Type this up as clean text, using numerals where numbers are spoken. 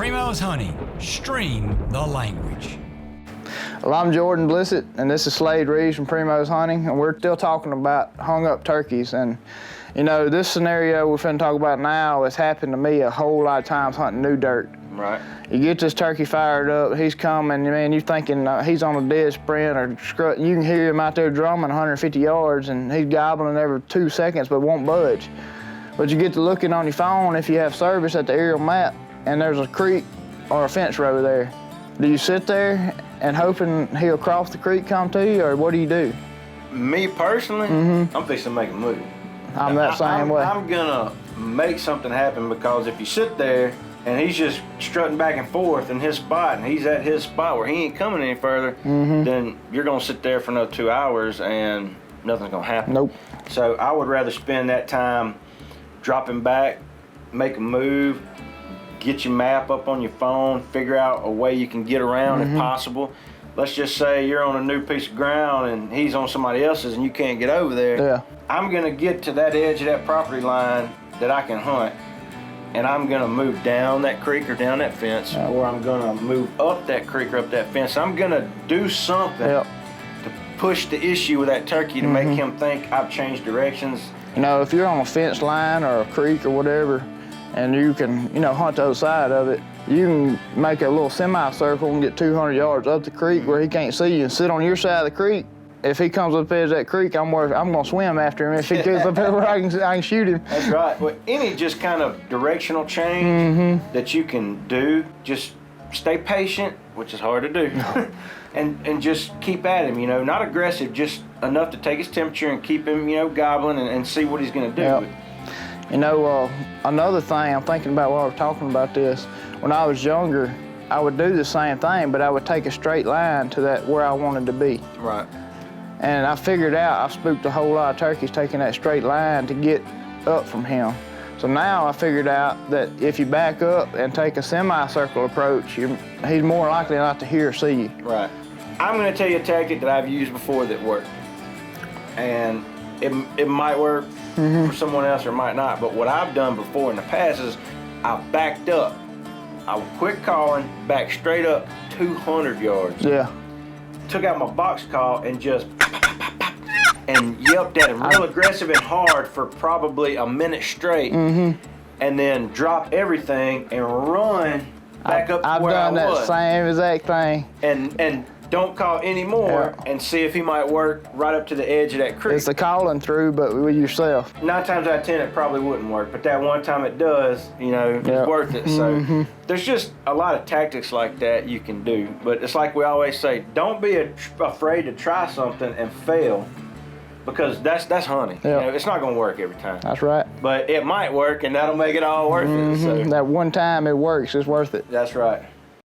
Primos Hunting, stream the language. Well, I'm Jordan Blissett, and this is Slade from Primos Hunting, and we're still talking about hung up turkeys. And you know, this scenario we're finna talk about now has happened to me a whole lot of times hunting new dirt. Right. You get this turkey fired up, he's coming, man, you're thinking he's on a dead sprint or strut. You can hear him out there drumming 150 yards, and he's gobbling every 2 seconds but won't budge. But you get to looking on your phone if you have service at the aerial map, and there's a creek or a fence row there. Do you sit there and hoping he'll cross the creek, come to you, or what do you do? Me personally, I'm fixing to make a move. I'm that same way. I'm gonna make something happen, because if you sit there and he's just strutting back and forth in his spot, and he's at his spot where he ain't coming any further, then you're gonna sit there for another 2 hours and nothing's gonna happen. Nope. So I would rather spend that time dropping back, make a move, get your map up on your phone, figure out a way you can get around if possible. Let's just say you're on a new piece of ground and he's on somebody else's and you can't get over there. Yeah. I'm gonna get to that edge of that property line that I can hunt, and I'm gonna move down that creek or down that fence, or I'm gonna move up that creek or up that fence. I'm gonna do something to push the issue with that turkey to make him think I've changed directions. You know, if you're on a fence line or a creek or whatever, and you can, you know, hunt the other side of it, you can make a little semicircle and get 200 yards up the creek where he can't see you and sit on your side of the creek. If he comes up edge of that creek, I'm gonna swim after him. If he gets up there where I can shoot him. That's right. Well, any just kind of directional change that you can do, just stay patient, which is hard to do, and just keep at him, you know, not aggressive, just enough to take his temperature and keep him, you know, gobbling and see what he's gonna do. Yep. You know, another thing I'm thinking about while we're talking about this, when I was younger, I would do the same thing, but I would take a straight line to that where I wanted to be. Right. And I figured out I spooked a whole lot of turkeys taking that straight line to get up from him. So now I figured out that if you back up and take a semicircle approach, he's more likely not to hear or see you. Right. I'm gonna tell you a tactic that I've used before that worked. And it might work for someone else or it might not, but what I've done before in the past is I've backed up. I would quit calling, back straight up 200 yards. Yeah. Took out my box call and just and yelped at him real aggressive and hard for probably a minute straight, and then drop everything and run back up to where I was. I've done that same exact thing. And don't call anymore and see if he might work right up to the edge of that creek. It's the calling through, but with yourself. 9 times out of 10 it probably wouldn't work, but that one time it does, you know, it's worth it. So there's just a lot of tactics like that you can do, but it's like we always say, don't be afraid to try something and fail, because that's hunting. You know, it's not gonna work every time. That's right. But it might work, and that'll make it all worth it. So that one time it works, it's worth it. That's right.